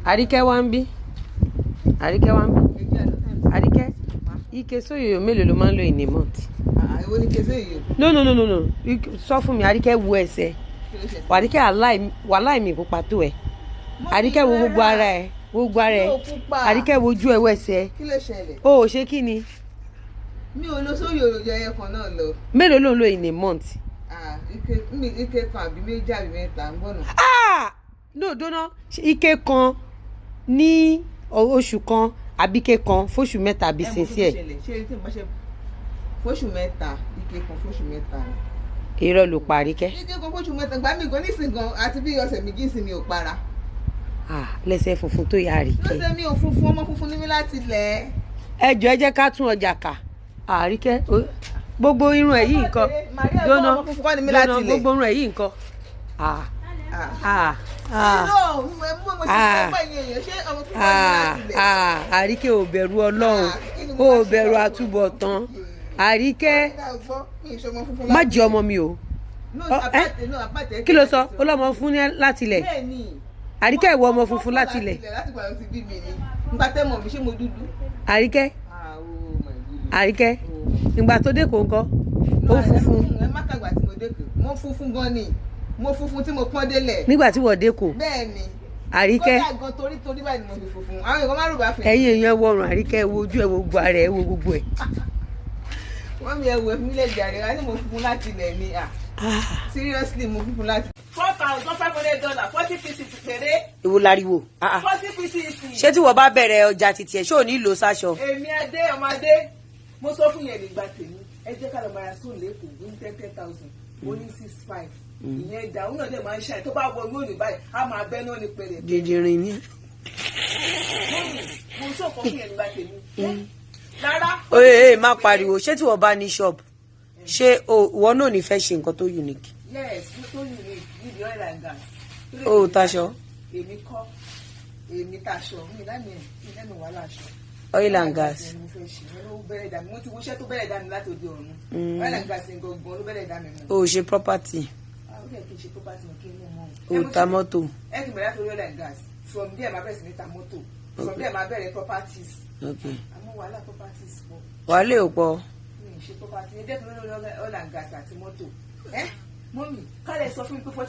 Àríkẹ́ wá ń bí. Àríkẹ́ wá ń bí. Àríkẹ́. Ike sóyòyò mélòó ló máa ń lò in a month? Èwo ni ike sóyòyò? No. Sọ fún mi, Àríkẹ́ wo ẹsẹ̀. Àríkẹ́ wàláì mi pupa tó ẹ. Àríkẹ́ wo gbogbo ara ẹ. Gbogbo ara ẹ. Àríkẹ́ wojú ẹ wo ẹsẹ̀. Kí ló ṣẹlẹ̀? O ò ṣe kí ni? Mi ò lo sóyòyò ẹyẹ kan náà lọ. Mélòó ló ń lò in a month? Ike kan àbí méjì àbí mẹ́ta ń bọ̀ nù. No, dóná. Ike kan ní oṣù kan àbí ike kan fóṣù mẹ́ta àbí sínsí ẹ̀. Ṣé tí mo bá ṣe fóṣù mẹ́ta ike kan fóṣù mẹ́ta ni. Irọ́ ló pa Àríkẹ́. Ike kan fóṣù mẹ́ta gbá mi gan nísìnyí gan àti bí ọ̀sẹ̀ méjì sí mi ò para. Lẹ́sẹ̀ funfun tó yà Àríkẹ́. Lọ́sẹ̀ mi ò funfun ọmọ funfun ní mi láti lẹ̀. Ẹ jẹ́ ká tún ọjà kà. Àríkẹ́ gbogbo irun ẹ̀ yìí nǹkan. Dóná gbogbo irun ẹ̀ yìí nǹkan. Àríkẹ́ ò bẹ̀rù Ọlọ́run, ò bẹ̀rù àtúbọ̀tán. Àríkẹ́ má jẹ́ ọmọ mi o. Kí ló sọ? Ó lọ́mọ fún ní láti ilẹ̀. Àríkẹ́ ìwọ ọmọ funfun láti ilẹ̀. Àríkẹ́ ìgbà tó dé kò ń kọ́ ó funfun. Mo funfun gan ni, mo funfun tí mo pọ́n délẹ̀. Nígbà tí wọ́n dé kò. Bẹ́ẹ̀ni. Àríkẹ́ kódà gan torí báyìí ni mo fi funfun. Àwọn èèyàn má rò bá fẹ́. Ẹ̀yin èèyàn wọrùn Àríkẹ́ wo ojú ẹ̀ wo gbogbo ara ẹ̀ wo gbogbo ẹ̀. Wọ́n mi ẹ̀wù ẹ̀fún ilé ìjà rẹ̀ wá ní mo funfun láti ilẹ̀ ni. Seriously mo funfun láti. $4,500 40 pieces péré. Èwo láriwo. 40 pieces. Ṣé tí wọ́n bá bẹ̀rẹ̀ ọjà títí ẹ̀ ṣé ò ní lò sáṣọ? Èmi adé ọmọdé mo sọ fún yẹn nígbà tèmi ẹ jẹ́ ká lọ máa sùn lẹ́kọ̀ọ́ ní 10,000 ó ní 6,500 ìyẹn ìdáhùn náà dẹ̀ máa ń ṣàì tó bá wọ inú òní báyìí á máa bẹ́ náà ní pẹ̀lẹ́. Dìndìnrín ni. Mo sọ fún yẹn nígbà tèmi. Rárá. Oye má pariwo ṣé tí wọ́n bá ní ṣọ́ọ̀bù ṣé ìwọ náà ní fẹ́ ṣe nǹkan tó unique. Yes tó unique níbi oil and gas. O taṣọ. Èmi kọ́ èmi taṣọ mi lẹ́nu wàhálà aṣọ. Oil and gas. Mo ti wúṣẹ́ tó bẹ̀rẹ̀ dá mi láti òde ọ̀run. Oil and gas gangan ló bẹ̀rẹ̀ dá mi mọ́. O ṣe property. Ó yẹ kí n ṣe property mo kí n mú mọ́. O ta mọ́tò. Ẹ kì í bẹ̀rẹ̀ láti oil and gas. From there máa bẹ̀rẹ̀ sí ní ta mọ́tò. From there máa bẹ̀rẹ̀ properties. Àmọ́ wàhálà properties pọ̀. Wàhálà ò pọ̀. Mi ò ṣe property. Ẹ jẹ́ kí n lórí oil and gas àti mọ́tò. Mọ́mì kálẹ̀ sọ fún mi pé 40